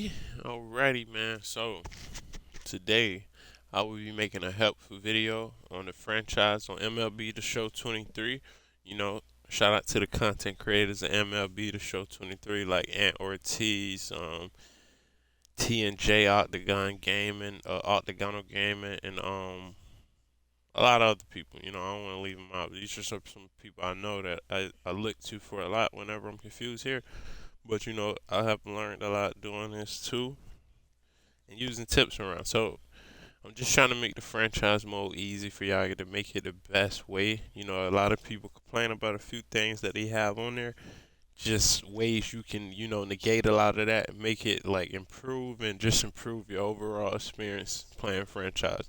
Alrighty, man. So today I will be making a helpful video on the franchise on MLB The Show 23. You know, shout out to the content creators of MLB The Show 23 like Ant Ortiz, T and J Octagon Gaming, Octagonal Gaming, and a lot of other people. You know, I don't want to leave them out. These are some people I know that I look to for a lot whenever I'm confused here. But I have learned a lot doing this too and using tips around. So I'm just trying to make the franchise mode easy for y'all to make it the best way. A lot of people complain about a few things that they have on there. Just ways you can, negate a lot of that and make it like improve and just improve your overall experience playing franchise.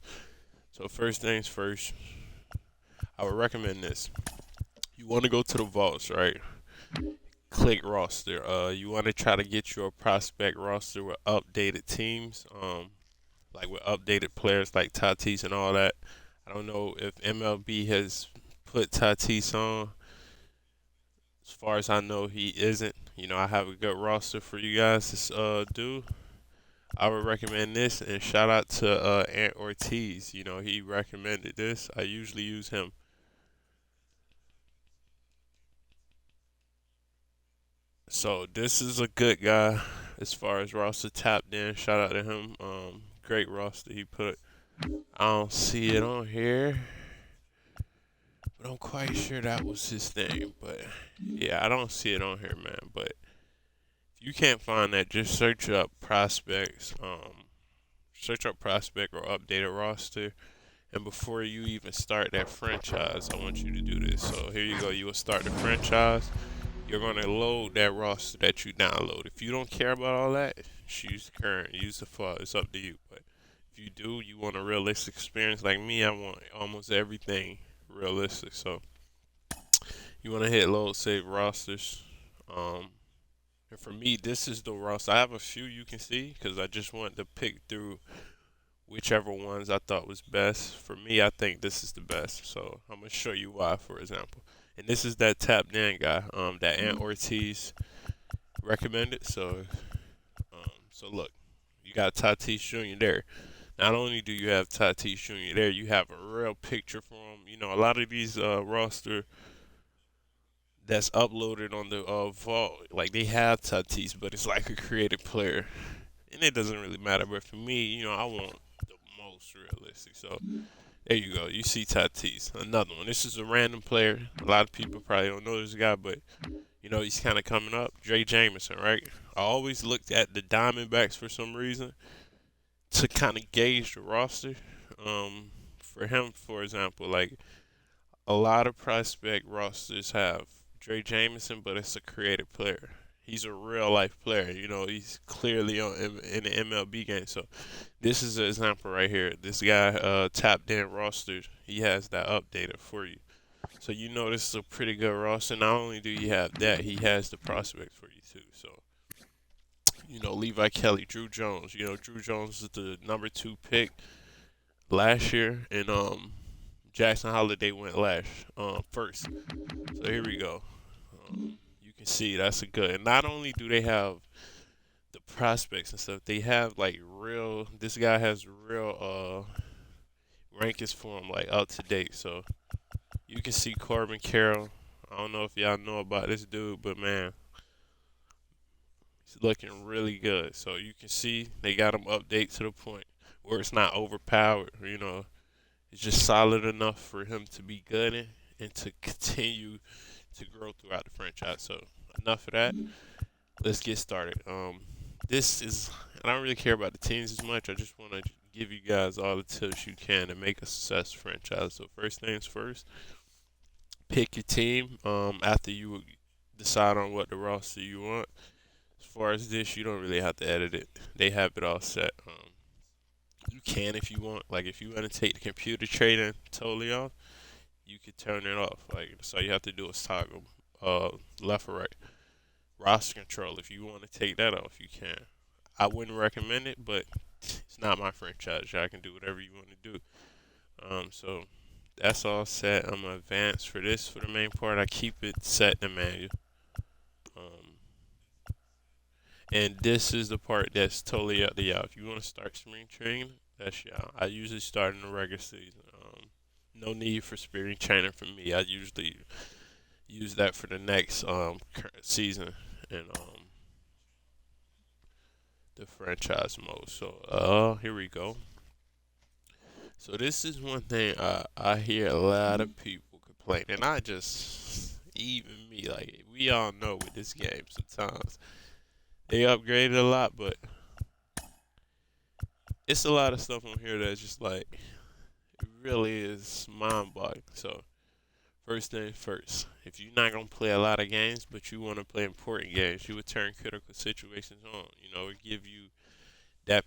So first things first, I would recommend this. You want to go to the vaults, right? Click roster. You want to try to get your prospect roster with updated teams. Like with updated players like Tatis and all that. I don't know if MLB has put Tatis on. As far as I know, he isn't. I have a good roster for you guys to do. I would recommend this, and shout out to Ant Ortiz. He recommended this. I usually use him. So this is a good guy as far as roster tapped in. Shout out to him. Great roster he put. I don't see it on here. But I'm quite sure that was his thing. But yeah, I don't see it on here, man. But if you can't find that, just search up prospects. Search up prospect or updated roster. And before you even start that franchise, I want you to do this. So here you go. You will start the franchise. You're gonna load that roster that you download. If you don't care about all that, just use the current, use the file. It's up to you. But if you do, you want a realistic experience like me. I want almost everything realistic. So you want to hit load save rosters. Um, and for me, this is the roster. I have a few you can see because I just wanted to pick through whichever ones I thought was best. For me, I think this is the best. So I'm gonna show you why, for example. And this is that tapped in guy, that Ant Ortiz recommended. So look, you got Tatis Jr. there. Not only do you have Tatis Jr. there, you have a real picture for him. A lot of these roster that's uploaded on the vault. Like they have Tatis, but it's like a created player, and it doesn't really matter. But for me, I want the most realistic. So there you go. You see Tatis, another one. This is a random player. A lot of people probably don't know this guy, but he's kind of coming up. Dre Jameson, right? I always looked at the Diamondbacks for some reason to kind of gauge the roster. For him, for example, like a lot of prospect rosters have Dre Jameson, but it's a creative player. He's a real life player. He's clearly in the MLB game. So this is an example right here. This guy tapped in rosters. He has that updated for you. So this is a pretty good roster. Not only do you have that, he has the prospects for you too. So Levi Kelly, Drew Jones. Drew Jones is the number 2 pick last year, and Jackson Holiday went last first. So here we go. You can see that's a good. And not only do they have the prospects and stuff, they have like real. This guy has real rankings for him, like up to date. So you can see Corbin Carroll. I don't know if y'all know about this dude, but man, he's looking really good. So you can see they got him update to the point where it's not overpowered. It's just solid enough for him to be good and to continue to grow throughout the franchise. So enough of that. Let's get started. This is I don't really care about the teams as much. I just want to give you guys all the tips you can to make a success franchise. So first things first, pick your team. After you decide on what the roster you want. As far as this, you don't really have to edit it. They have it all set. You can if you want. Like if you want to take the computer trading totally off, you could turn it off. Like so, you have to do is toggle left or right. Roster control. If you want to take that off, you can. I wouldn't recommend it, but it's not my franchise. Y'all can do whatever you want to do. So that's all set. I'm gonna advance for this for the main part. I keep it set in the manual. Um, And this is the part that's totally up to y'all. If you want to start spring training, that's y'all. I usually start in the regular season. No need for spring training for me. I usually use that for the next season and the franchise mode. So here we go. So this is one thing I hear a lot of people complain, and I just even me like we all know with this game sometimes they upgraded a lot, but it's a lot of stuff on here that's just like it really is mind-boggling. So first thing first, if you're not gonna play a lot of games, but you want to play important games, you would turn critical situations on. You know, it give you that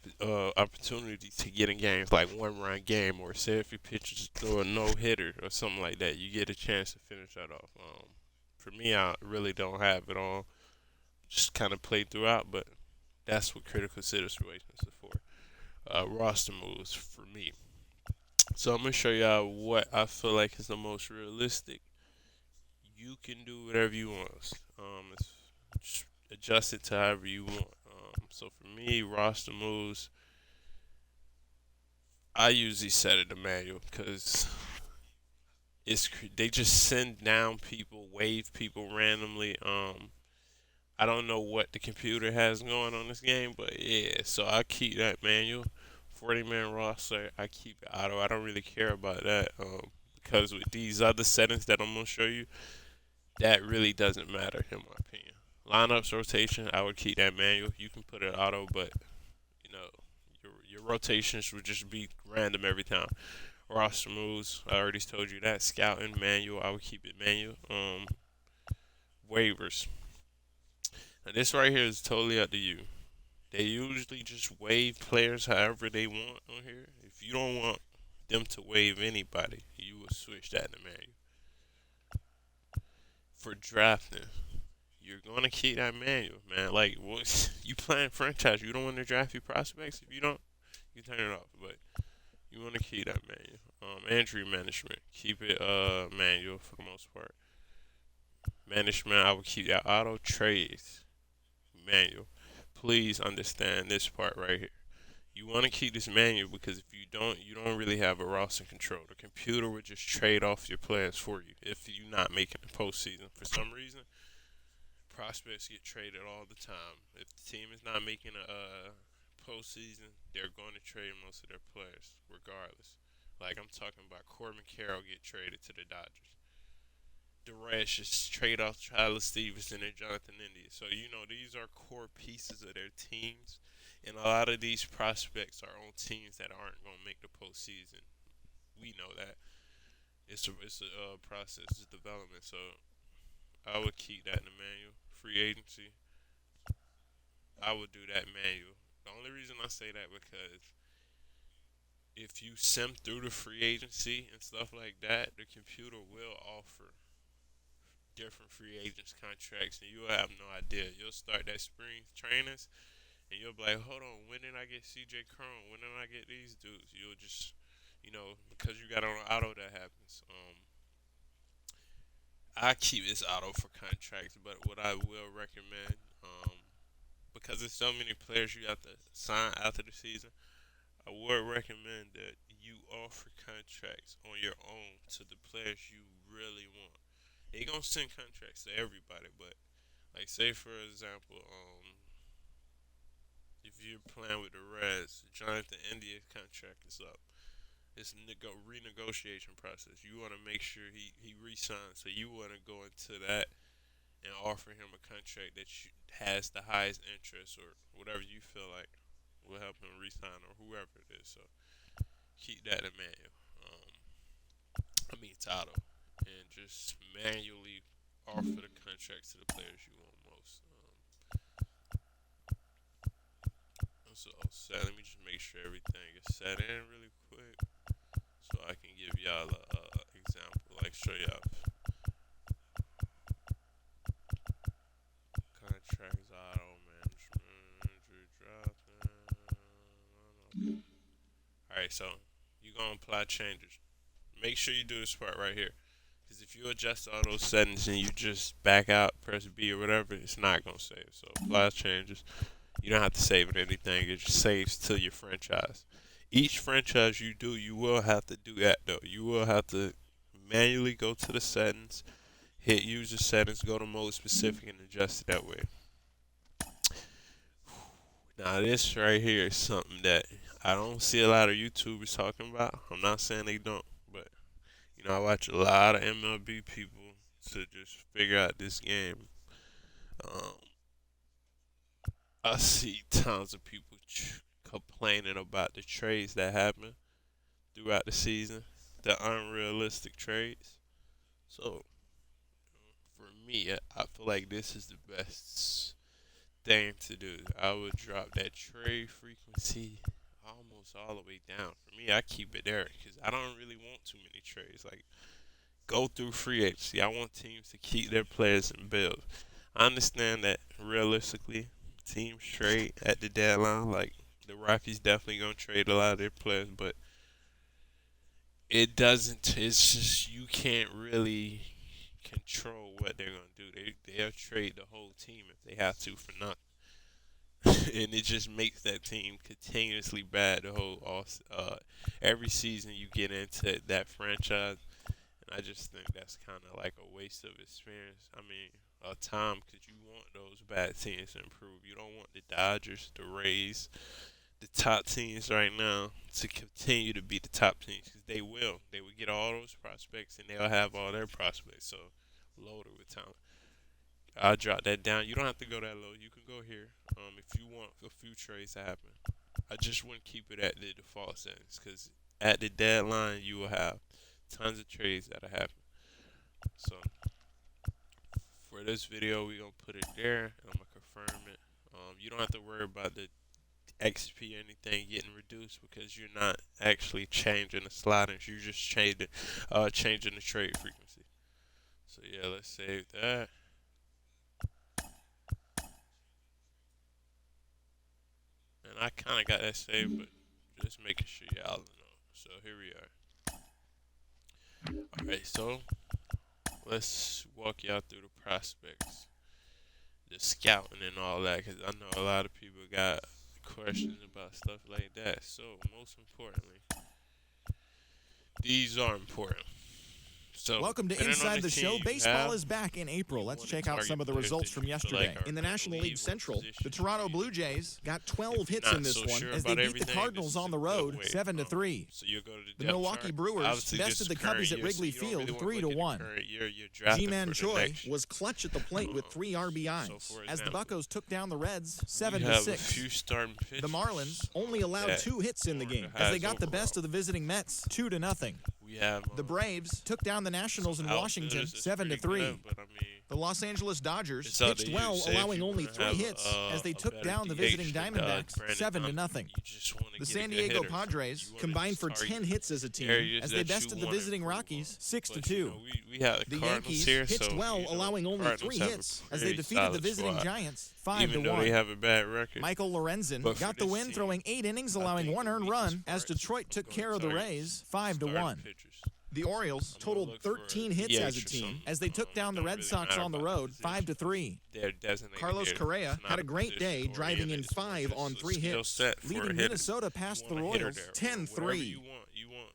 opportunity to get in games like one run game, or say if your pitchers throw a no hitter or something like that, you get a chance to finish that off. For me, I really don't have it on. Just kind of play throughout, but that's what critical situations are for. Roster moves for me. So I'm gonna show y'all what I feel like is the most realistic. You can do whatever you want. Just adjust it to however you want. So for me, roster moves, I usually set it to manual because they just send down people, wave people randomly. I don't know what the computer has going on this game, but yeah. So I keep that manual. 40-man roster, I keep it auto. I don't really care about that because with these other settings that I'm gonna show you, that really doesn't matter in my opinion. Lineups rotation, I would keep that manual. You can put it auto, but you know your rotations would just be random every time. Roster moves, I already told you that. Scouting manual, I would keep it manual. Waivers. Now this right here is totally up to you. They usually just waive players however they want on here. If you don't want them to waive anybody, you will switch that to manual. For drafting, you're gonna keep that manual, man. Like, what you playing franchise? You don't want to draft your prospects. If you don't, you turn it off. But you want to keep that manual. Injury management, keep it manual for the most part. Management, I would keep that auto trades manual. Please understand this part right here. You want to keep this manual because if you don't really have a roster control. The computer would just trade off your players for you if you're not making the postseason. For some reason, prospects get traded all the time. If the team is not making a postseason, they're going to trade most of their players regardless. Like I'm talking about Corbin Carroll get traded to the Dodgers. The Reds just trade off Tyler Stevenson and Jonathan India. So you know these are core pieces of their teams, and a lot of these prospects are on teams that aren't going to make the postseason. We know that it's a process, it's development. So I would keep that in the manual. Free agency, I would do that manual. The only reason I say that because if you sim through the free agency and stuff like that, the computer will offer different free agents contracts, and you'll have no idea. You'll start that spring trainings, and you'll be like, "Hold on, when did I get CJ Cron? When did I get these dudes?" You'll just, because you got on auto, that happens. I keep this auto for contracts, but what I will recommend, because there's so many players you have to sign after the season, I would recommend that you offer contracts on your own to the players you really want. They gonna send contracts to everybody, but like say for example, if you're playing with the Reds, Jonathan India's contract is up. It's renegotiation process. You want to make sure he resigns, so you want to go into that and offer him a contract that has the highest interest or whatever you feel like will help him resign or whoever it is. So keep that in manual. Title, and just manually offer the contracts to the players you want most. So let me just make sure everything is set in really quick, so I can give y'all a example, like show y'all contracts auto management, dropping. All right, so you gonna apply changes. Make sure you do this part right here. Because if you adjust all those settings and you just back out, press B or whatever, it's not going to save. So apply changes. You don't have to save it anything. It just saves to your franchise. Each franchise you do, you will have to do that though. You will have to manually go to the settings, hit user settings, go to mode specific, and adjust it that way. Now this right here is something that I don't see a lot of YouTubers talking about. I'm not saying they don't, but I watch a lot of MLB people to just figure out this game. Um, I see tons of people complaining about the trades that happen throughout the season, the unrealistic trades. So for me, I feel like this is the best thing to do. I would drop that trade frequency almost all the way down. For me, I keep it there because I don't really want too many trades. Like, go through free agency. I want teams to keep their players and build. I understand that realistically, teams trade at the deadline. Like, the Rockies definitely gonna trade a lot of their players, but it doesn't. It's just you can't really control what they're gonna do. They'll trade the whole team if they have to for nothing, and it just makes that team continuously bad. The whole every season you get into that franchise, and I just think that's kind of like a waste of experience. I mean, time because you want those bad teams to improve. You don't want the Dodgers, the Rays, the top teams right now to continue to be the top teams because they will. They will get all those prospects and they'll have all their prospects so loaded with talent. I'll drop that down. You don't have to go that low. You can go here if you want a few trades to happen. I just wouldn't keep it at the default settings because at the deadline you will have tons of trades that'll happen. So for this video, we're gonna put it there and I'm gonna confirm it. You don't have to worry about the XP or anything getting reduced because you're not actually changing the sliders. You're just changing the trade frequency. So yeah, let's save that. And I kind of got that saved, but just making sure y'all know. So here we are. All right, so let's walk y'all through the prospects, the scouting and all that, because I know a lot of people got questions about stuff like that. So most importantly, these are important. So welcome to Inside the Show. Baseball is back in April. Let's check out some of the results from yesterday. In the National League Central, the Toronto Blue Jays got 12 hits in this one as they beat the Cardinals on the road 7-3. So you go to the Milwaukee Brewers bested the Cubbies at Wrigley Field 3-1. G-Man Choi was clutch at the plate with 3 RBIs as the Buccos took down the Reds 7-6. The Marlins only allowed 2 hits in the game as they got the best of the visiting Mets 2-0. The Braves took down the Nationals in Washington 7-3. The Los Angeles Dodgers pitched well, allowing only 3 hits as they took down the visiting Diamondbacks 7-0. The San Diego Padres combined for 10 hits as a team as they bested the visiting Rockies 6-2. The Yankees pitched well, allowing only 3 hits as they defeated the visiting Giants 5-1. Michael Lorenzen got the win, throwing 8 innings, allowing 1 earned run as Detroit took care of the Rays 5-1. The Orioles totaled 13 hits as a team as they took down the Red Sox on the road 5-3. Carlos Correa had a great day, driving in 5 on 3 hits, leading Minnesota past the Royals 10-3.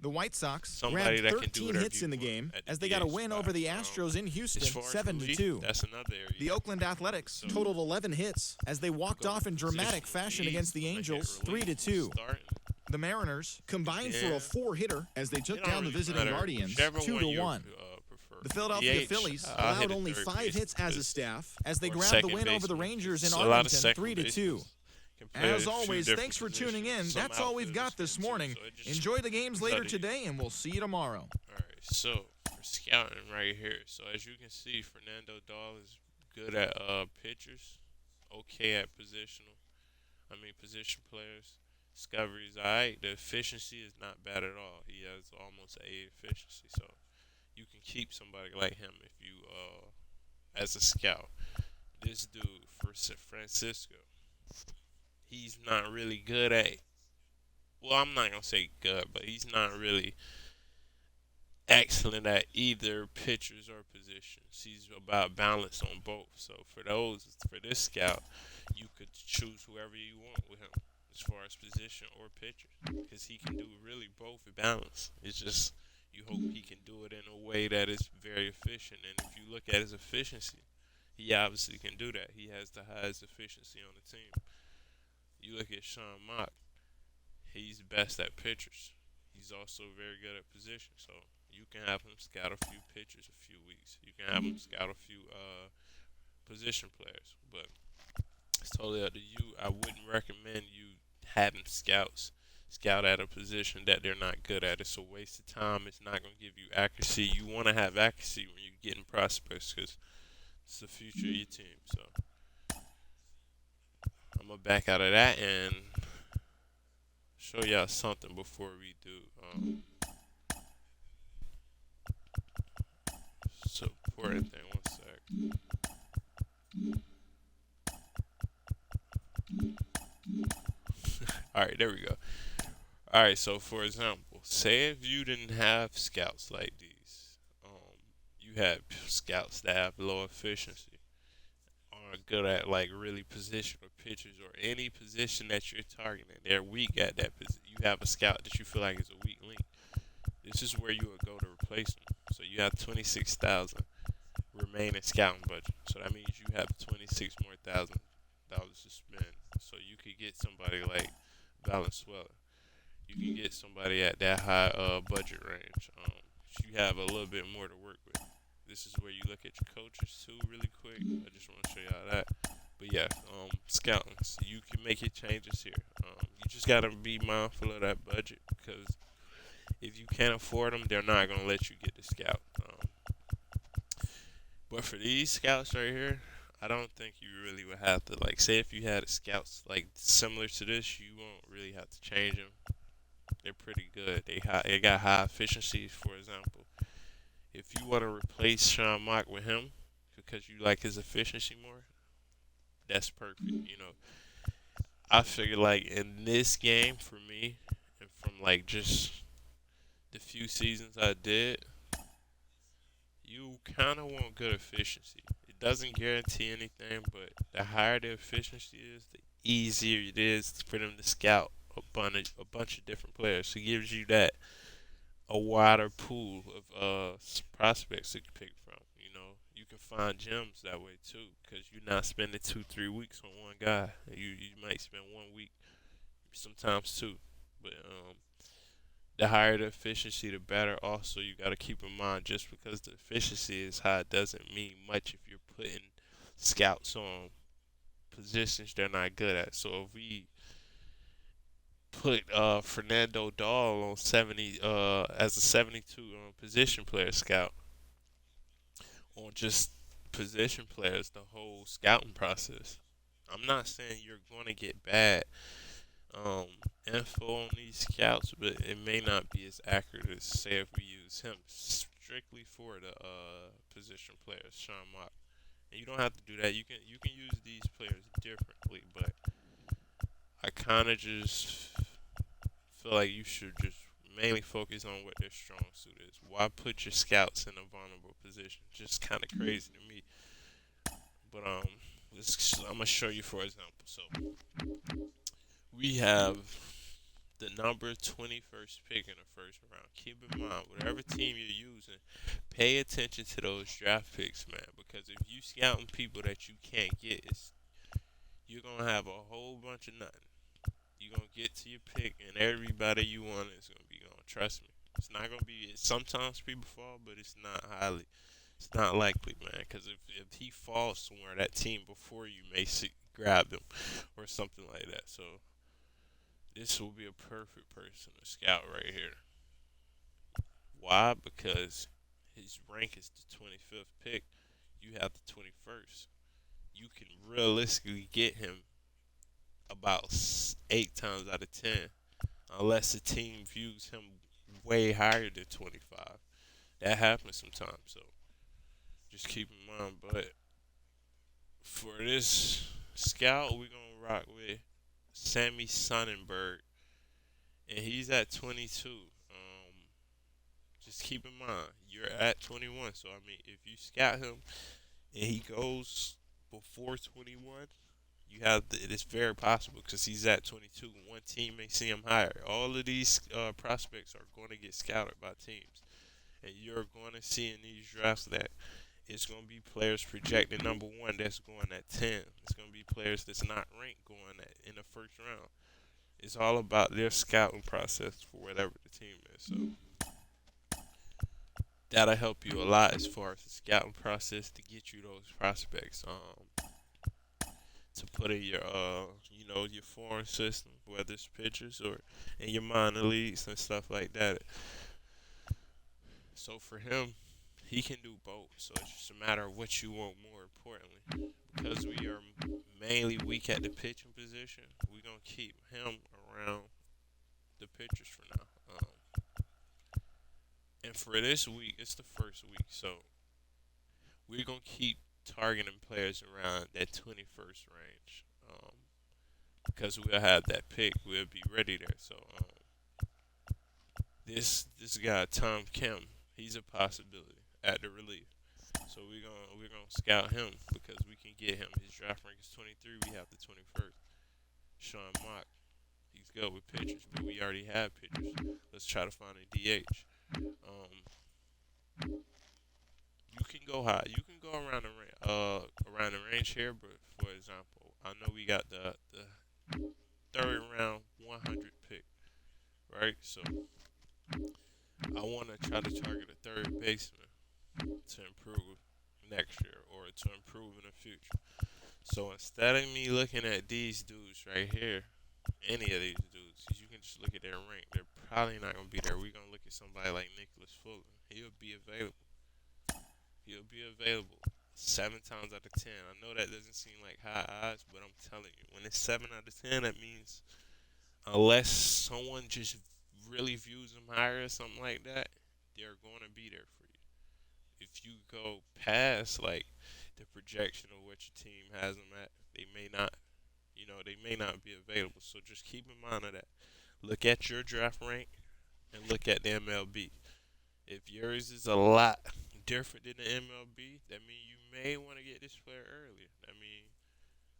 The White Sox grabbed 13 hits in the game as they got a win over the Astros in Houston 7-2. The Oakland Athletics totaled 11 hits as they walked off in dramatic fashion against the Angels 3-2. The Mariners combined for a 4-hitter as they took down the visiting Guardians 2-1. The Philadelphia Phillies allowed only 5 hits as a staff as they grabbed the win over the Rangers in Arlington 3-2. As always, thanks for tuning in. That's all we've got this morning. Enjoy the games later today, and we'll see you tomorrow. All right, so for scouting right here. So as you can see, Fernando Dahl is good at pitchers, okay at position players. Discovery is alright. The efficiency is not bad at all. He has almost an A efficiency, so you can keep somebody like him if you as a scout. This dude for Francisco, he's not really good at. Well, I'm not gonna say good, but he's not really excellent at either pitchers or positions. He's about balance on both. So for this scout, you could choose whoever you want with him as far as position or pitcher because he can do really both at balance. It's just you hope he can do it in a way that is very efficient. And if you look at his efficiency, he obviously can do that. He has the highest efficiency on the team. You look at Sean Mock, he's best at pitchers. He's also very good at position. So you can have him scout a few pitchers a few weeks. You can have him scout a few position players. But it's totally up to you. I wouldn't recommend you having scouts scout at a position that they're not good at. It's a waste of time. It's not going to give you accuracy. You want to have accuracy when you're getting prospects because it's the future of your team. So I'm going to back out of that and show y'all something before we do support thing. One sec. All right, there we go. All right, so for example, say if you didn't have scouts like these, you had scouts that have low efficiency, aren't good at like really position or pitchers or any position that you're targeting. They're weak at that position. You have a scout that you feel like is a weak link. This is where you would go to replace them. So you have 26,000 remaining scouting budget. So that means you have 26 more $1,000 to spend. So you could get somebody like Valenzuela. You can get somebody at that high budget range. You have a little bit more to work with. This is where you look at your coaches too, really quick. I just want to show y'all that. But yeah, scouting. So you can make your changes here. You just gotta be mindful of that budget because if you can't afford them, they're not gonna let you get the scout. But for these scouts right here, I don't think you really would have to like say if you had scouts like similar to this, you won't really have to change them. They're pretty good. They got high efficiency. For example, if you want to replace Sean Mock with him because you like his efficiency more, that's perfect. You know, I figure like in this game for me, and from like just the few seasons I did, you kind of want good efficiency. It doesn't guarantee anything, but the higher the efficiency is, the easier it is for them to scout a bunch of different players. So it gives you that a wider pool of prospects to pick from. You know, you can find gems that way too, because you're not spending 2-3 weeks on one guy. You might spend 1 week, sometimes two, but the higher the efficiency, the better. Also, you got to keep in mind just because the efficiency is high doesn't mean much if you're putting scouts on positions they're not good at. So if we put Fernando Dahl on 70 as a 72 position player scout on just position players the whole scouting process. I'm not saying you're going to get bad um, info on these scouts, but it may not be as accurate as say if we use him strictly for the position players, Sean Mock. And you don't have to do that. You can use these players differently, but I kind of just feel like you should just mainly focus on what their strong suit is. Why put your scouts in a vulnerable position? Just kind of crazy to me. But I'm gonna show you for example. So we have the number 21st pick in the first round. Keep in mind, whatever team you're using, pay attention to those draft picks, man. Because if you scouting people that you can't get, you're gonna have a whole bunch of nothing. You're gonna get to your pick, and everybody you want is gonna be gone. Trust me. It's not gonna be. Sometimes people fall, but it's not highly. It's not likely, man. Because if he falls somewhere, that team before you may grab him or something like that. So this will be a perfect person to scout right here. Why? Because his rank is the 25th pick. You have the 21st. You can realistically get him about 8 times out of 10, unless the team views him way higher than 25. That happens sometimes, so just keep in mind. But for this scout, we're gonna rock with Sammy Sonnenberg, and he's at 22. Just keep in mind you're at 21, so I mean, if you scout him and he goes before 21, it's very possible because he's at 22. One team may see him higher. All of these prospects are going to get scouted by teams, and you're going to see in these drafts that it's going to be players projected number 1 that's going at 10. It's going to be players that's not ranked going in the first round. It's all about their scouting process for whatever the team is. So that'll help you a lot as far as the scouting process to get you those prospects. To put in your your foreign system, whether it's pitchers or in your minor leagues and stuff like that. So for him, he can do both. So it's just a matter of what you want more importantly. Because we are mainly weak at the pitching position, we're gonna keep him around the pitchers for now. And for this week, it's the first week, so we're gonna keep targeting players around that 21st range, because we'll have that pick. We'll be ready there. So this guy Tom Kim, he's a possibility at the relief. So we're gonna scout him because we can get him. His draft rank is 23. We have the 21st. Sean Mock, he's good with pitchers, but we already have pitchers. Let's try to find a DH. You can go high. You can go around the range here, but for example, I know we got the third round 100 pick, right? So I want to try to target a third baseman to improve next year or to improve in the future. So instead of me looking at these dudes right here, any of these dudes, you can just look at their rank. They're probably not going to be there. We're going to look at somebody like Nicholas Fuller. He'll be available. 7 times out of 10. I know that doesn't seem like high odds, but I'm telling you, when it's 7 out of 10, that means unless someone just really views them higher or something like that, they're going to be there for you. If you go past like the projection of what your team has them at, they may not be available. So just keep in mind of that. Look at your draft rank and look at the MLB. If yours is a lot different than the MLB, that means you may want to get this player earlier.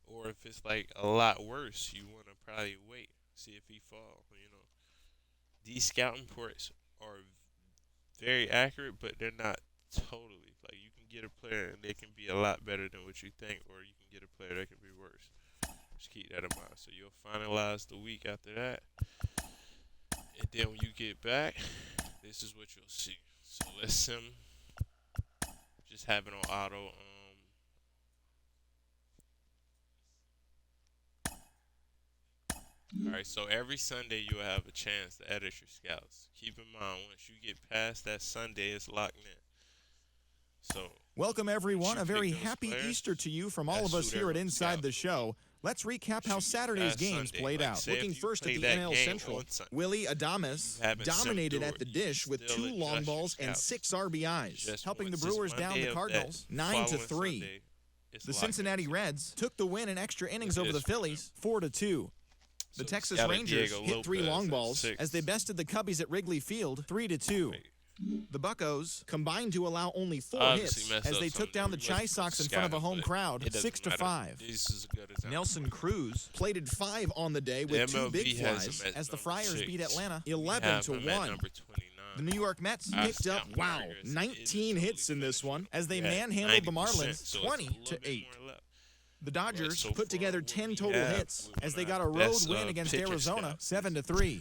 Or if it's like a lot worse, you want to probably wait, see if he falls. These scouting reports are very accurate, but they're not totally. Like you can get a player and they can be a lot better than what you think, or you can get a player that can be worse. Just keep that in mind. So you'll finalize the week after that, and then when you get back, this is what you'll see. So let's just have it on auto. Alright, so every Sunday you'll have a chance to edit your scouts. Keep in mind, once you get past that Sunday, it's locked in. So, welcome everyone. A very happy Easter to you from all of us here at Inside the Show. Let's recap how Saturday's games played out. Looking first at the NL Central, Willie Adames dominated at the dish with 2 long balls and 6 RBIs, helping the Brewers down the Cardinals 9-3. The Cincinnati Reds took the win in extra innings over the Phillies 4-2. The Texas Rangers hit 3 long balls as they bested the Cubbies at Wrigley Field 3-2. The Buccos combined to allow only 4 hits as they took down the Chi Sox in front of a home crowd 6-5. Nelson Cruz plated 5 on the day with 2 big flies as the Friars beat Atlanta 11-1. The New York Mets picked up 19 hits in this one as they manhandled the Marlins 20-8. The Dodgers put together 10 total hits as they got a road win against Arizona 7-3.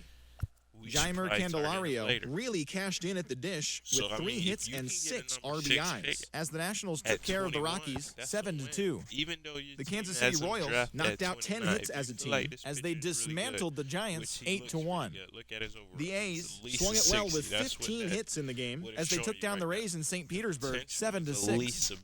Jeimer Candelario really cashed in at the dish with 3 hits and 6 RBIs as the Nationals took care of the Rockies 7-2. The Kansas City Royals knocked out 10 hits as a team as they dismantled the Giants 8-1. The A's swung it well with 15 hits in the game as they took down the Rays in St. Petersburg 7-6.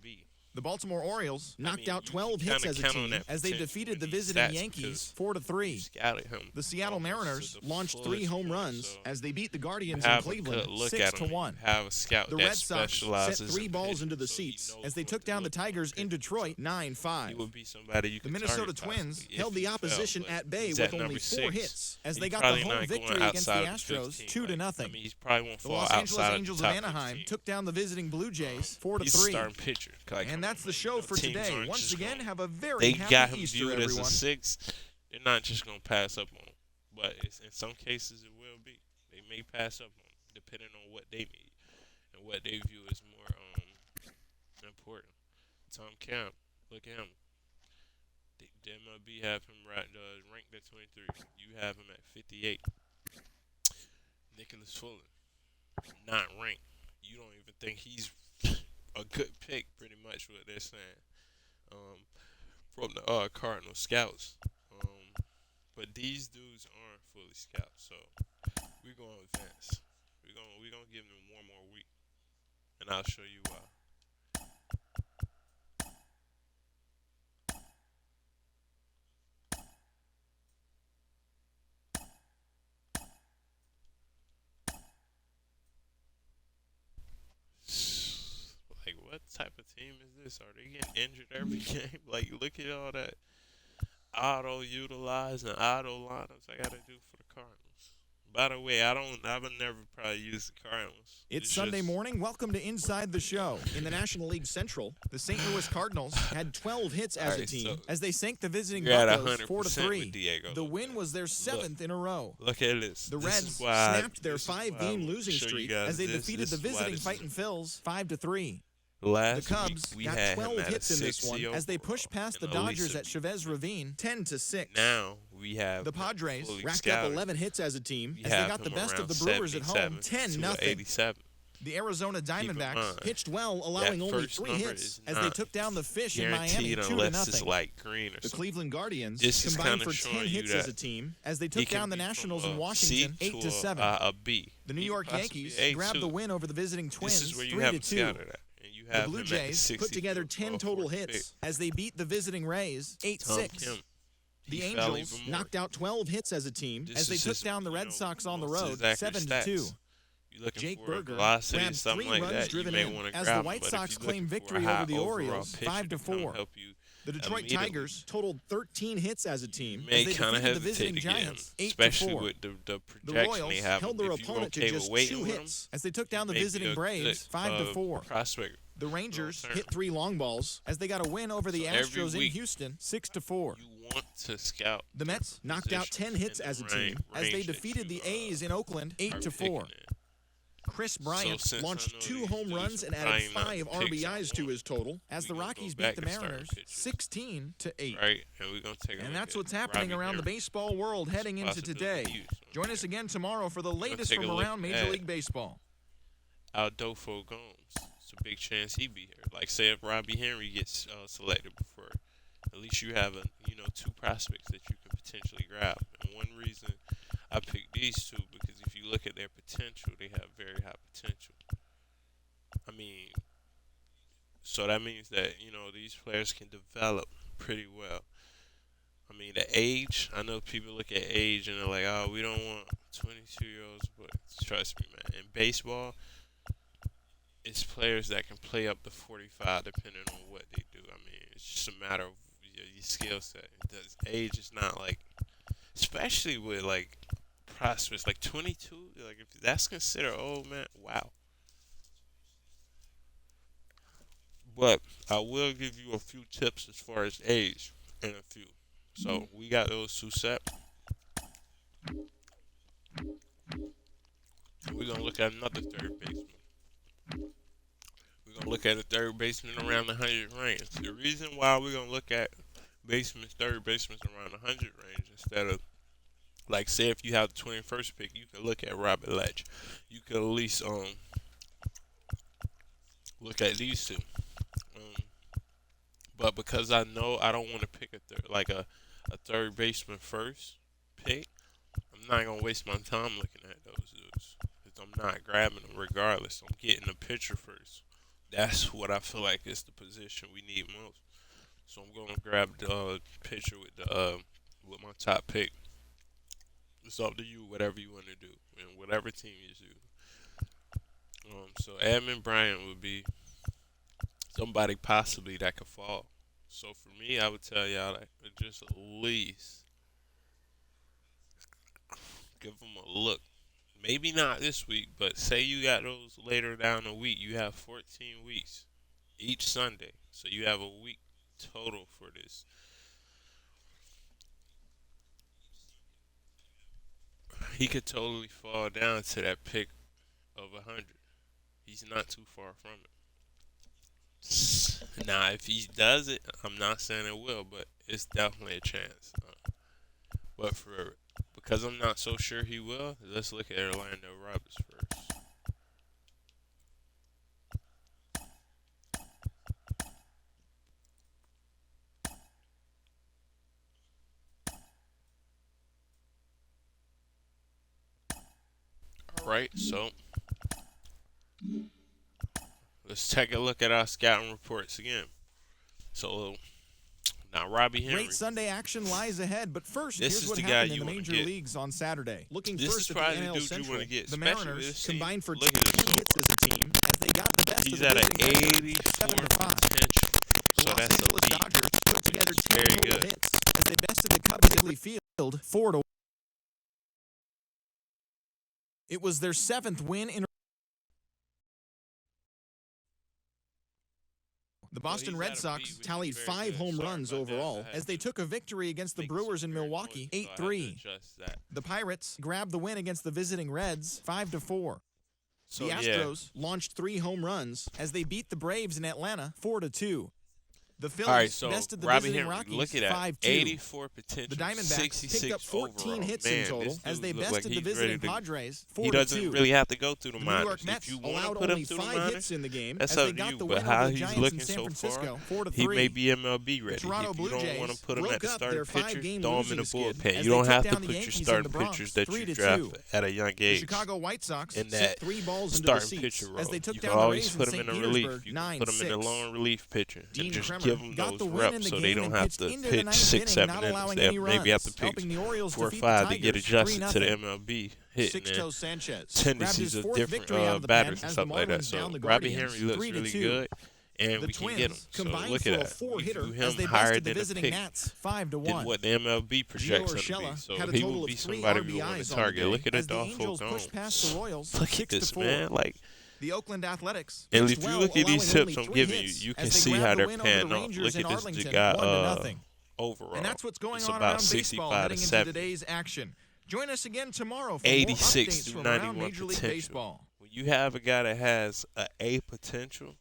The Baltimore Orioles knocked out 12 hits as a team as they defeated the visiting Yankees 4-3. The Seattle Mariners launched 3 home runs as they beat the Guardians in Cleveland 6-1. The Red Sox set 3 balls into the seats as they took down the Tigers in Detroit 9-5. The Minnesota Twins held the opposition at bay with only 4 hits as they got the home victory against the Astros 2-0. The Los Angeles Angels of Anaheim took down the visiting Blue Jays 4-3. And that's the show for today. Once again, have a very they happy got him Easter, viewed everyone. as a 6. They're not just gonna pass up on him, but in some cases it will be. They may pass up on him depending on what they need and what they view as more important. Tom Camp, look at him. The MLB have him ranked at 23. You have him at 58. Nicholas Fuller, not ranked. You don't even think he's a good pick, pretty much what they're saying from the Cardinal scouts. But these dudes aren't fully scouts, so we're gonna advance. We're gonna give them one more week, and I'll show you why. Like, what type of team is this? Are they getting injured every game? Like, look at all that auto-utilized and auto lineups I gotta do for the Cardinals. By the way, I've never probably used the Cardinals. It's Sunday morning. Welcome to Inside the Show. In the National League Central, the St. Louis Cardinals had 12 hits as a team as they sank the visiting Buccos 4-3. The win was their 7th in a row. Look at this. The Reds snapped their 5-game losing streak as they defeated the visiting Fightin' Phils 5-3. The Cubs got 12 hits in this one as they pushed past the Dodgers at Chavez Ravine 10-6. Now we have the Padres racked up 11 hits as a team as they got the best of the Brewers at home 10-0. The Arizona Diamondbacks pitched well, allowing only 3 hits as they took down the Fish in Miami 2-0. Like green or the Cleveland Guardians combined for 10 hits as a team as they took down the Nationals in Washington 8-7. The New York Yankees grabbed the win over the visiting Twins 3-2. The Blue Jays put together 10 total hits as they beat the visiting Rays 8-6. The Angels knocked out 12 hits as a team as they took down the Red Sox on the road 7-2. Jake Berger grabbed 3 runs driven in as the White Sox claimed victory over the Orioles 5-4. The Detroit Tigers totaled 13 hits as a team as they defeated the visiting Giants 8-4. With the Royals held their opponent to just 2 hits as they took down the visiting Braves 5-4. The Rangers hit 3 long balls as they got a win over the Astros in Houston 6-4. You want to scout. The Mets knocked out 10 hits as a team as they defeated the A's in Oakland 8-4. Chris Bryant launched 2 home runs and added 5 RBIs to his total as the Rockies beat the Mariners 16-8. Right, and that's what's happening around the baseball world heading into today. Join us again tomorrow for the latest from around Major League Baseball. Adolfo Gomes. It's a big chance he be here. Like, say if Robbie Henry gets selected before, at least you have 2 prospects that you can potentially grab. And one reason I picked these 2 because if you look at their potential, they have very high potential. I mean, so that means that these players can develop pretty well. I mean, the age. I know people look at age and they're like, "Oh, we don't want 22-year-olds," but trust me, man. In baseball, it's players that can play up to 45 depending on what they do. I mean, it's just a matter of your skill set. Age is not like, especially with like prospects like 22. Like if that's considered old, man, wow. But I will give you a few tips as far as age and a few. So we got those 2 set. We're gonna look at another third baseman. We're going to look at a third baseman around the 100 range. The reason why we're going to look at third basemen around the 100 range instead of, like, say if you have the 21st pick, you can look at Robert Ledge. You can at least look at these 2. But because I know I don't want to pick a third baseman first pick, I'm not going to waste my time looking at those dudes. Because I'm not grabbing them regardless. I'm getting the pitcher first. That's what I feel like is the position we need most. So I'm going to grab the pitcher with my top pick. It's up to you, whatever you want to do, and whatever team you do. So Edmund Bryant would be somebody possibly that could fall. So for me, I would tell y'all that just at least give them a look. Maybe not this week, but say you got those later down the week. You have 14 weeks. each Sunday. So you have a week total for this. He could totally fall down to that pick of 100. He's not too far from it. Now, if he does it, I'm not saying it will, but it's definitely a chance. But because I'm not so sure he will, let's look at Orlando Roberts first. All right, so let's take a look at our scouting reports again. So now Robbie Henry. Great Sunday action lies ahead, but first, here's what happened in the major leagues on Saturday. Looking first at the NL Central, the Mariners combined for 10 hits as a team as they got the best of the He's at an 84 potential. So the Los that's Angeles elite. Dodgers put together 10 very total good. hits as they bested the Cubs at Wrigley Field 4-1. It was their 7th win in. The Boston Red Sox tallied 5 home runs overall as they took a victory against the Brewers in Milwaukee 8-3. The Pirates grabbed the win against the visiting Reds 5-4. The Astros launched 3 home runs as they beat the Braves in Atlanta 4-2. The Phillies bested the visiting Rockies 5-2. 84 potential. The Diamondbacks picked up 14 hits in total as they bested the visiting Padres 4-2. He doesn't really have to go through the minors. New York Mets if you want to allowed put only him through the 5 minors, hits in the game that's as up they to got you. the But win how over the he's Giants looking in San so Francisco far, 4-3. he may be MLB ready. Toronto If Blue you don't Jays want to put him at the broke up starting their pitchers, 5-game throw him in the losing skid bullpen. as You don't they took have to down the put your Yankees in starting the Bronx pitchers that you 3-2. draft at a young The age Chicago White Sox in sent that 3 balls into the starting seats pitcher role. as they took You down can the always Rays put in him St. in a relief. Petersburg You can put him in a 9-6. long relief pitcher Dean and just Kremer give him got those the win in reps the so game they don't and have pitched to into the pitch 9th 6, inning, 7 not innings. allowing They any maybe have to runs, pitch helping the Orioles 4 or defeat the 5 to get Tigers adjusted to the 3-0. MLB hitting Sixto and Sanchez tendencies grabbed his of 4th different victory out of the pen batters and as the stuff like that. Marlins down So the Robbie Guardians Henry looks really 3-2. good, and The we can get him. Twins So combined look for at a that. 4-hitter We as view they him higher bested the than the visiting pick Nats than 5-1. what the MLB Gio projects him to be. Urshela So had a he total will of be 3 somebody we want RBIs to on the target. day Look at as the Adolfo Angels pushed past the Gomes. Royals Look at this, 6-4. man. Like, The Oakland Athletics and pitched if you well, look at these allowing tips only I'm 3 giving you, hits you can as they see grabbed how the they're win over panning the off. Rangers Look in at this Arlington, guy 1-0. overall. And that's what's going It's on about around baseball 65 heading to into 70. today's action. Join us again tomorrow for 86 more updates through from around 91 Major League potential. Baseball. When you have a guy that has a A potential,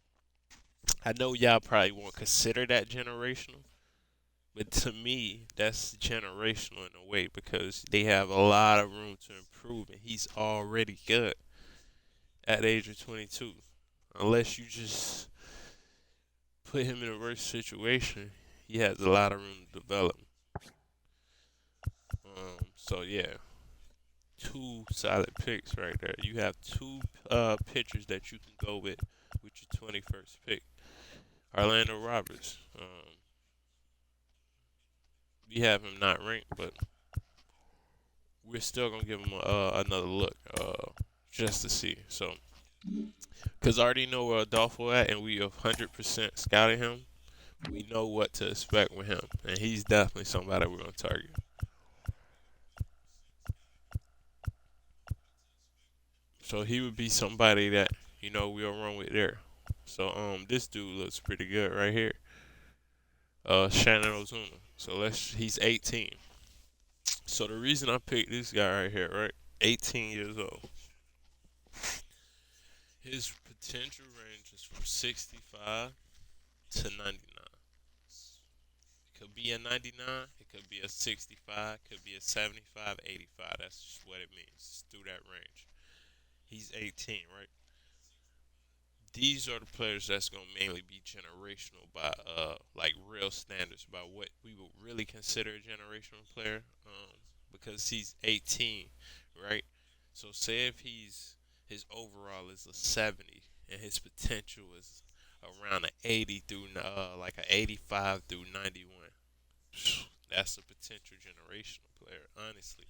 I know y'all probably won't consider that generational, but to me, that's generational in a way because they have a lot of room to improve, and he's already good at the age of 22. Unless you just put him in a worse situation, he has a lot of room to develop. So yeah, 2 solid picks right there. You have 2 pitchers that you can go with your 21st pick. Orlando Roberts. We have him not ranked, but we're still gonna give him another look just to see. So, because I already know where Adolfo at, and we have 100% scouted him. We know what to expect with him, and he's definitely somebody we're gonna target. So he would be somebody that we'll run with there. So this dude looks pretty good right here. Shannon Ozuna. So he's 18. So the reason I picked this guy right here, right? 18 years old. His potential range is from 65 to 99. It could be a 99, it could be a 65, it could be a 75, 85. That's just what it means. It's through that range. He's 18, right? These are the players that's gonna mainly be generational by like real standards, by what we would really consider a generational player. Because he's 18, right? So say if his overall is a 70 and his potential is around an 80 through like an 85 through 91. That's a potential generational player, honestly.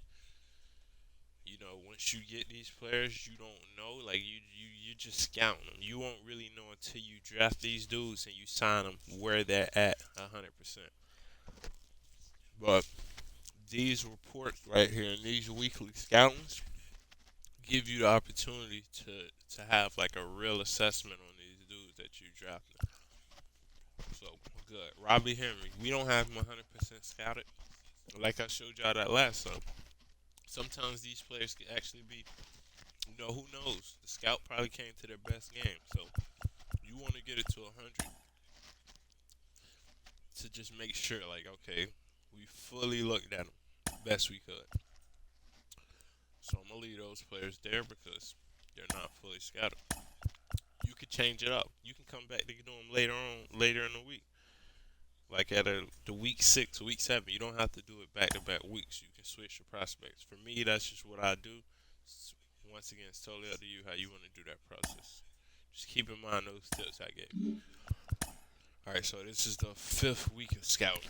Once you get these players, you don't know. Like you just scouting them. You won't really know until you draft these dudes and you sign them where they're at 100%. But these reports right here and these weekly scoutings give you the opportunity to have like a real assessment on these dudes that you drafted. So good. Robbie Henry. We don't have him 100% scouted. Like I showed y'all that last time. Sometimes these players can actually be, who knows? The scout probably came to their best game. So you want to get it to 100 to just make sure, like, okay, we fully looked at them best we could. So I'm going to leave those players there because they're not fully scouted. You could change it up. You can come back to do them later in the week. Like at the week 6, week 7. You don't have to do it back-to-back weeks. You can switch your prospects. For me, that's just what I do. Once again, it's totally up to you how you want to do that process. Just keep in mind those tips I gave you. All right, so this is the 5th week of scouting.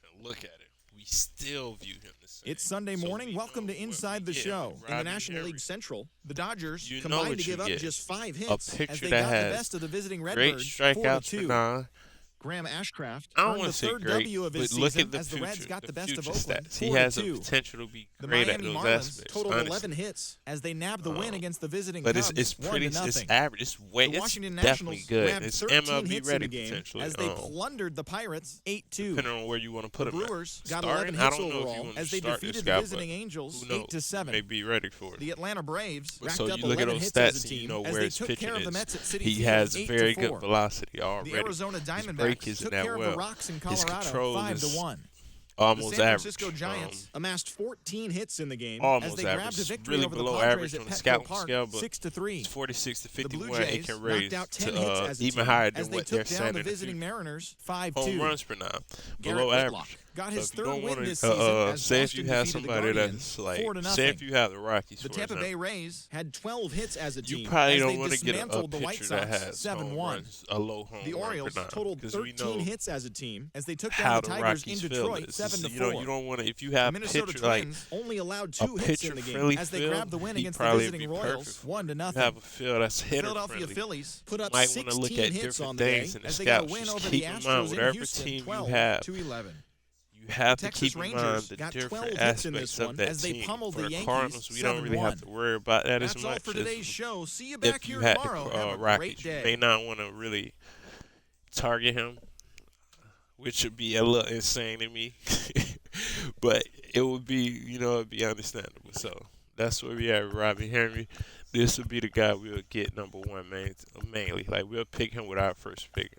And look at it. We still view him the same. It's Sunday morning. Welcome to Inside the Show. In the National League Central, the Dodgers combined to give up just 5 hits as they got the best of the visiting Redbirds, 4-2. Graham Ashcraft earned the 3rd W of his season as the Reds got the best of Oakland, 4-2. He has the potential to be great at those aspects. Totaled 11 hits as they nabbed the win against the visiting Cubs, it's pretty, it's average. It's Washington definitely Nationals good. grabbed It's 13 MLB hits ready in the game potentially. as they plundered the Pirates 8-2. Depending on where you want to put the him. Brewers got 11 hits overall as they defeated the visiting Angels 8-7. May be ready for it. The Atlanta Braves racked so up you look 11 at those hits as a stats, team you know as where they his took pitching care of the is. Mets at Citi He Field has 8-4. very good velocity already. The Arizona His break Diamondbacks isn't took that care of well. the Rocks in His Colorado control 5-1. almost The San average. Francisco Giants amassed 14 hits in the game Almost as they average. grabbed a victory Really over the below Padres average at on the Petco scouting Park, scale, but 6-3. It's 46 to The 51. Blue It Jays can raise knocked out 10 to hits as a even team higher as than they what they're took down saying the in the visiting future. Mariners 5-2. Home runs per 9, Garrett below Whitlock average. got So his if you 3rd don't win want this to, season as say if Boston you have defeated the somebody Guardians that's like, 4-0. say if you have the Rockies, The for Tampa example, Bay Rays had 12 hits as a team you probably as don't they want to get a dismantled the White pitcher that Sox has 7-1. a low home The run Orioles per 9, totaled 13 hits as a team as they took how down the the Tigers Rockies in feel Detroit is. 7-4. You don't want to, if you The have Minnesota pitcher like Twins only allowed a 2 hits in the game pitcher-friendly as they field, grabbed the win he'd against the probably visiting be Royals perfect. 1-0. You have a field that's The hitter Philadelphia friendly. Phillies put up Might want 16 to look at hits on different the day things in the as they got a scouts. win Just over keep the in mind Astros in whatever Houston team you 12 have. to 11. You have The to Texas keep in Rangers mind the got 12 different hits in aspects this of one that as they team. pummeled For the the Yankees Cardinals, we don't really have 7-1. to worry about that as That's much all for as today's show. See you back if here you had tomorrow. the Have a Rockets. great You day. may not want to really target him, which would be a little insane to me, but it would be, it'd be understandable. So that's where we at, Robbie Henry. This would be the guy we'll get number 1 mainly. Like, we'll pick him with our first pick.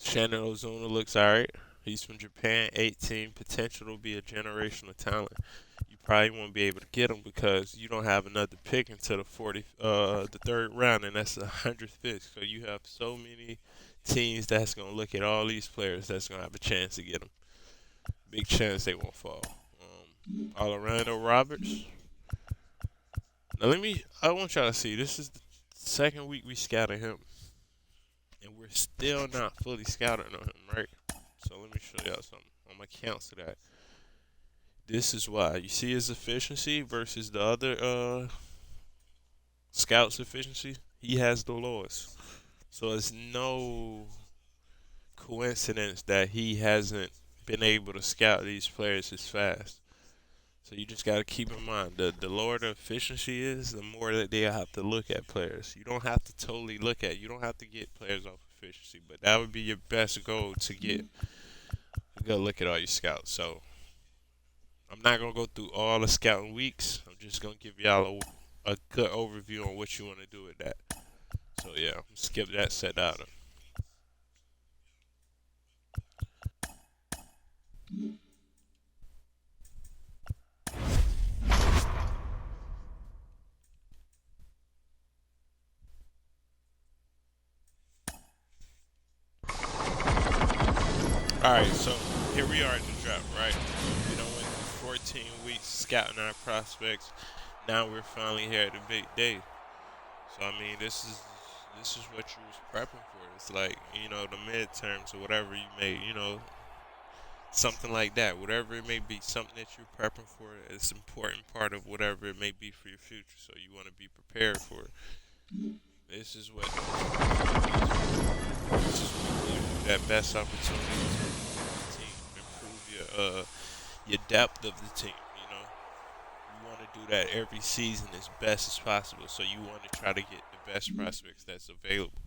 Shannon Ozuna looks alright. He's from Japan, 18, potential to be a generational talent. You probably won't be able to get him because you don't have another pick until the 3rd round, and that's the 100th pick. So you have so many teams that's gonna look at all these players that's gonna have a chance to get them. Big chance they won't fall. Orlando Roberts. Now I want y'all to see, this is the 2nd week we scouted him. And we're still not fully scouted on him, right? So let me show y'all something. I'm going to cancel that. This is why. You see his efficiency versus the other scouts' efficiency? He has the lowest. So it's no coincidence that he hasn't been able to scout these players as fast. So you just got to keep in mind, the lower the efficiency is, the more that they have to look at players. You don't have to totally look at, you don't have to get players off efficiency, but that would be your best goal to get. You got to look at all your scouts. So I'm not going to go through all the scouting weeks. I'm just going to give y'all a good overview on what you want to do with that. So yeah, skip that set out. Alright, so here we are at the draft, right? We done went through 14 weeks scouting our prospects. Now we're finally here at the big day. So I mean, this is what you was prepping for. It's like, the midterms or whatever you may, something like that. Whatever it may be, something that you're prepping for is an important part of whatever it may be for your future. So you want to be prepared for it. This is what that best opportunity to improve the team, improve your depth of the team. You want to do that every season as best as possible. So you want to try to get the the best prospects that's available.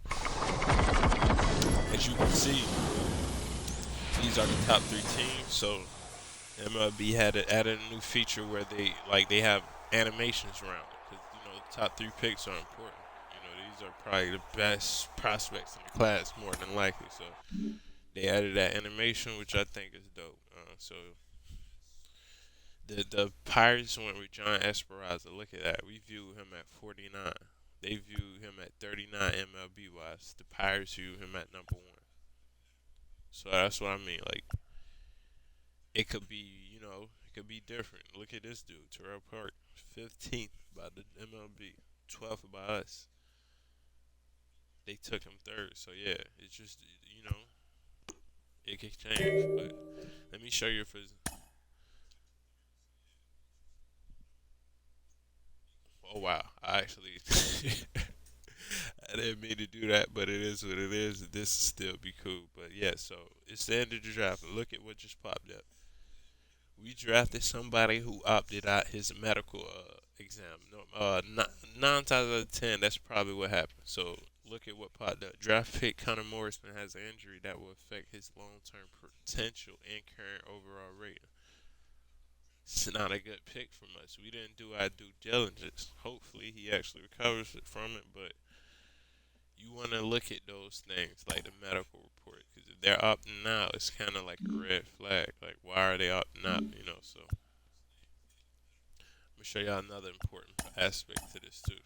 As you can see, these are the top 3 teams. So MLB had added a new feature where they have animations around it because the top 3 picks are important. These are probably the best prospects in the class more than likely. So they added that animation, which I think is dope. So the Pirates went with John Esperanza. Look at that. We view him at 49. They view him at 39 MLB wise. The Pirates view him at number 1. So that's what I mean. Like, it could be, it could be different. Look at this dude, Terrell Park, 15th by the MLB, 12th by us. They took him 3rd. So yeah, it's just, it could change. But let me show you if it's. Oh wow, I actually I didn't mean to do that, but it is what it is. This will still be cool. But yeah, so it's the end of the draft. Look at what just popped up. We drafted somebody who opted out his medical exam. No, 9 times out of 10, that's probably what happened. So look at what popped up. Draft pick Connor Morrison has an injury that will affect his long-term potential and current overall rating. It's not a good pick from us. We didn't do our due diligence. Hopefully, he actually recovers from it, but you want to look at those things like the medical report because if they're opting out, it's kind of like a red flag. Like, why are they opting out? So I'm gonna show y'all another important aspect to this too.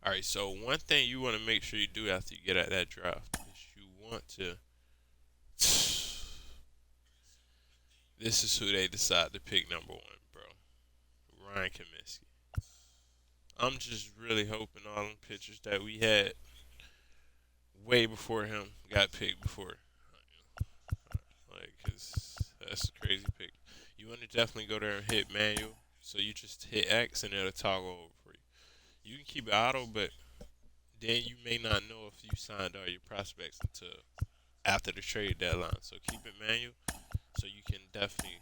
All right, so one thing you want to make sure you do after you get at that draft is you want to. This is who they decide to pick number 1, bro. Ryan Kaminsky. I'm just really hoping all them pitchers that we had way before him got picked before. Like, because that's a crazy pick. You want to definitely go there and hit manual. So you just hit X and it'll toggle over for you. You can keep it auto, but then you may not know if you signed all your prospects until after the trade deadline. So keep it manual so you can definitely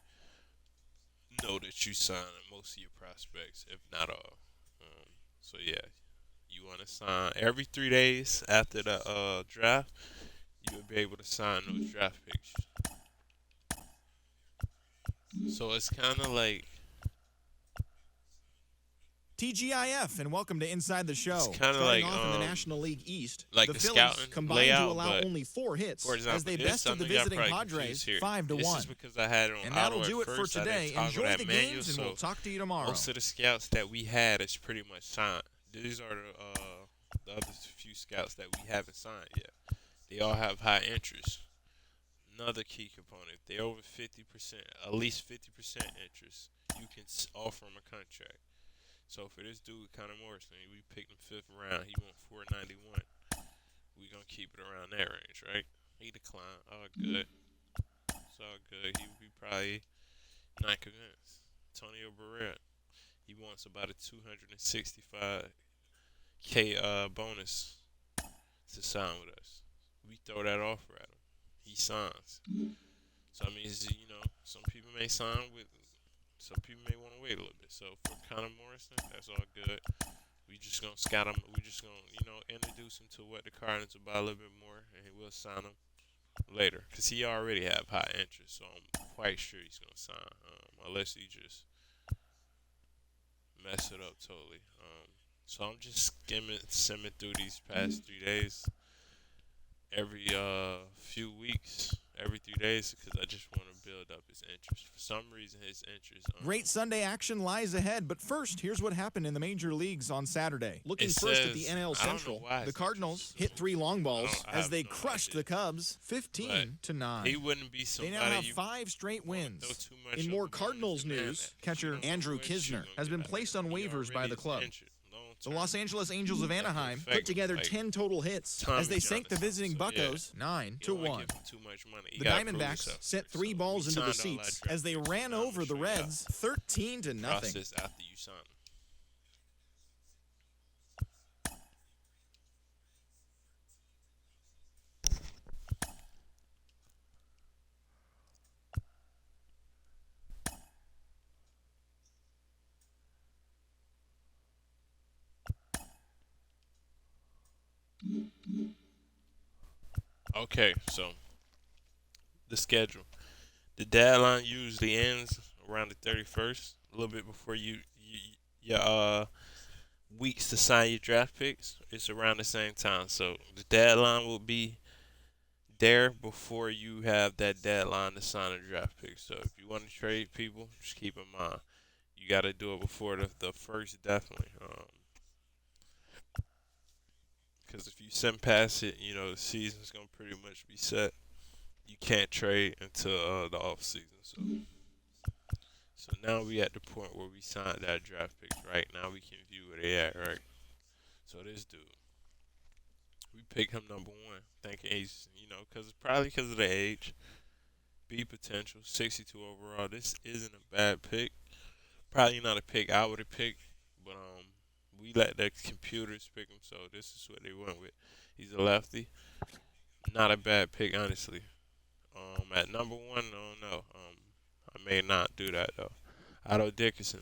know that you signed most of your prospects, if not all. So yeah, you want to sign every 3 days after the draft. You will be able to sign those draft picks. So it's kind of like TGIF, and welcome to Inside the Show. It's kind of like off in the National League East, like the Phillies combined layout, to allow only 4 hits, for example, as they bested the visiting Padres 5-1. This is because I had it on and that'll auto do it for today. Enjoy the games, and we'll talk to you tomorrow. Most of the scouts that we had is pretty much signed. These are the other few scouts that we haven't signed yet. They all have high interest. Another key component: if they're over 50%, at least 50% interest, you can offer them a contract. So for this dude, Connor Morrison, we picked him 5th round. He went 491. We gonna keep it around that range, right? He declined. All good. It's all good. He would be probably not convinced. Antonio Barrera, he wants about a 265K bonus to sign with us. We throw that offer at him. He signs. So I mean, some people may sign with. Some people may want to wait a little bit. So for Connor Morrison, that's all good. We just gonna scout him. We just gonna introduce him to what the Cardinals about a little bit more, and we'll sign him later because he already have high interest. So I'm quite sure he's gonna sign, unless he just mess it up totally. So I'm just simming through these past 3 days, every few weeks, every 3 days, because I just want to build up his interest. For some reason, his interest. Great Sunday action lies ahead, but first, here's what happened in the major leagues on Saturday. Looking first at the NL Central, the Cardinals hit 3 long balls as they crushed the Cubs 15-9. He wouldn't be somebody. They now have 5 straight wins. In more Cardinals news, catcher Andrew Kisner has been placed on waivers by the club. The Los Angeles Angels of Anaheim put together 10 total hits as they sank the visiting Buccos 9-1. The Diamondbacks sent 3 balls into the seats as they ran over the Reds 13-0. Process after you sign. Okay, so the schedule. The deadline usually ends around the 31st, a little bit before your weeks to sign your draft picks. It's around the same time, so the deadline will be there before you have that deadline to sign a draft pick. So if you want to trade people, just keep in mind you got to do it before the first, definitely. Because if you send past it, the season's gonna pretty much be set. You can't trade until the off season. So now we at the point where we signed that draft picks. Right now we can view where they at. Right. So this dude, we pick him number one, thinking he's because probably because of the age, B potential, 62 overall. This isn't a bad pick. Probably not a pick I would have picked, but we let the computers pick him, so this is what they went with. He's a lefty. Not a bad pick, honestly. At number one, I don't know. I may not do that though. Otto Dickerson,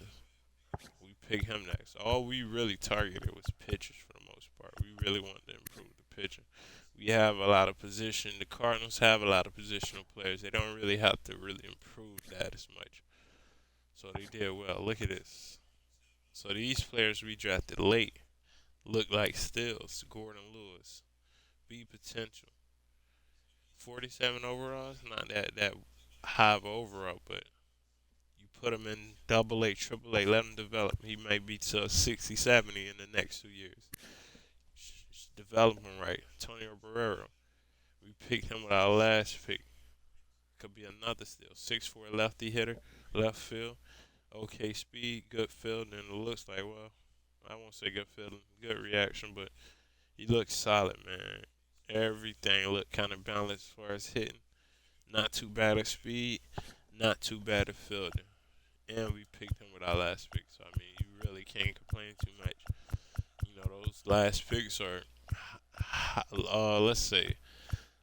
we pick him next. All we really targeted was pitchers for the most part. We really wanted to improve the pitcher. We have a lot of position. The Cardinals have a lot of positional players. They don't really have to really improve that as much. So they did well. Look at this. So these players we drafted late look like steals. Gordon Lewis, B potential, 47 overalls. Not that high of overall, but you put him in double A, triple A, let him develop. He might be to 60, 70 in the next 2 years. Just develop him right. Antonio Barrero. We picked him with our last pick. Could be another steal. 6'4" lefty hitter, left field. Okay speed, good field, and it looks like, well, I won't say good field, good reaction, but he looks solid, man. Everything looked kind of balanced as far as hitting. Not too bad at speed, not too bad at fielding. And we picked him with our last pick, so I mean, you really can't complain too much. Those last picks are, let's say,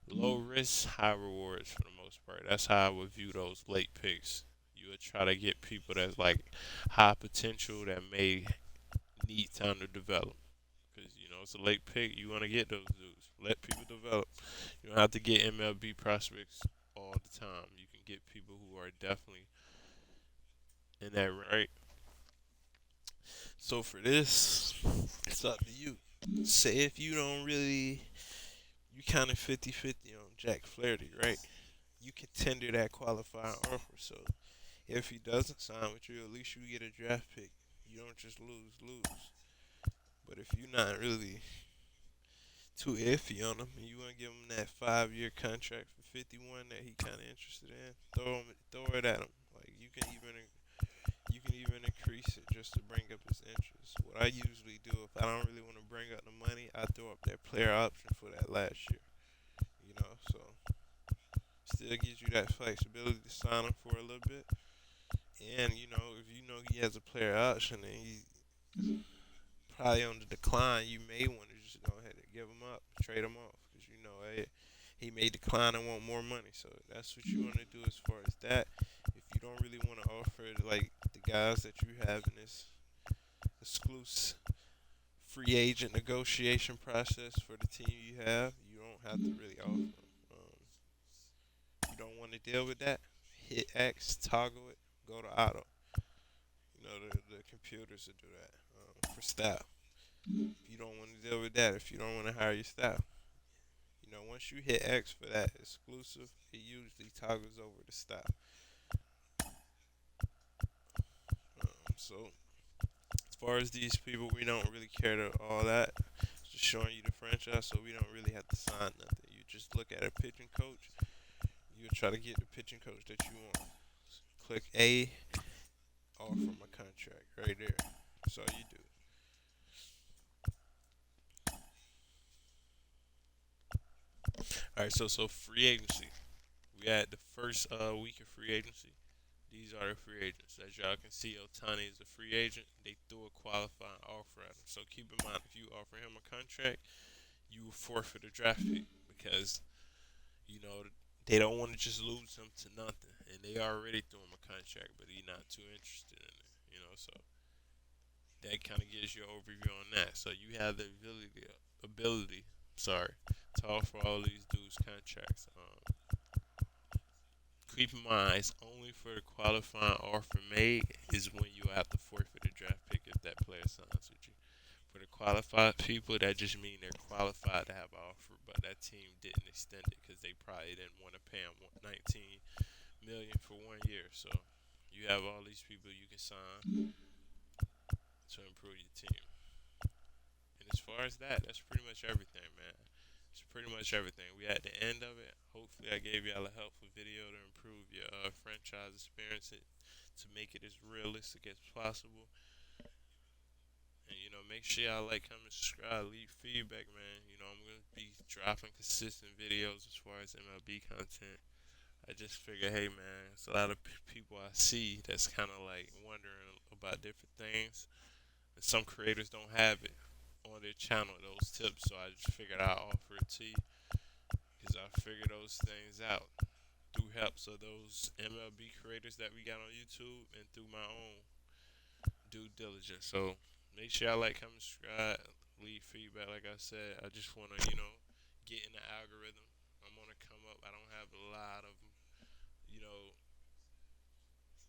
low risk, high rewards for the most part. That's how I would view those late picks. You would try to get people that's like high potential that may need time to develop. Because, it's a late pick. You want to get those dudes. Let people develop. You don't have to get MLB prospects all the time. You can get people who are definitely in that right. So for this, it's up to you. Say if you don't really, you kind of 50-50 on Jack Flaherty, right? You can tender that qualifying offer. So if he doesn't sign with you, at least you get a draft pick. You don't just lose. But if you're not really too iffy on him and you want to give him that 5-year contract for 51 that he kind of interested in, throw it at him. Like you can even increase it just to bring up his interest. What I usually do if I don't really want to bring up the money, I throw up that player option for that last year. So still gives you that flexibility to sign him for a little bit. And if you know he has a player option and he's probably on the decline, you may want to just go ahead and give him up, trade him off, because hey, he may decline and want more money. So that's what you want to do as far as that. If you don't really want to offer like the guys that you have in this exclusive free agent negotiation process for the team you have, you don't have to really offer them. You don't want to deal with that, hit X, toggle it, go to auto. The computers will do that for staff. If you don't want to deal with that, if you don't want to hire your staff, once you hit X for that exclusive, it usually toggles over to staff. So as far as these people, we don't really care to all that. It's just showing you the franchise, so we don't really have to sign nothing. You just look at a pitching coach. You try to get the pitching coach that you want. Click A, offer from a contract right there. That's all you do. All right, so free agency. We had the first week of free agency. These are the free agents. As y'all can see, Otani is a free agent. They threw a qualifying offer at him. So keep in mind, if you offer him a contract, you will forfeit a draft pick because they don't want to just lose him to nothing, and they already threw him a contract, but he's not too interested in it. So that kind of gives you an overview on that. So you have the ability sorry, to offer all these dudes contracts. Keep in mind, it's only for the qualifying offer made is when you have to forfeit a draft pick if that player signs with you. For the qualified people, that just means they're qualified to have an offer, but that team didn't extend it because they probably didn't want to pay them 19 million for 1 year. So you have all these people you can sign to improve your team. And as far as that, that's pretty much everything, man. It's pretty much everything. We at the end of it. Hopefully, I gave y'all a helpful video to improve your franchise experience to make it as realistic as possible. And make sure y'all like, comment, subscribe, leave feedback, man. I'm gonna be dropping consistent videos as far as MLB content. I just figure, hey, man, it's a lot of people I see that's kind of like wondering about different things, and some creators don't have it on their channel, those tips. So I just figured I'd offer it to you because I figured those things out through helps of those MLB creators that we got on YouTube and through my own due diligence. So make sure y'all like, comment, subscribe, leave feedback. Like I said, I just want to, get in the algorithm. I'm gonna come up. I don't have a lot of,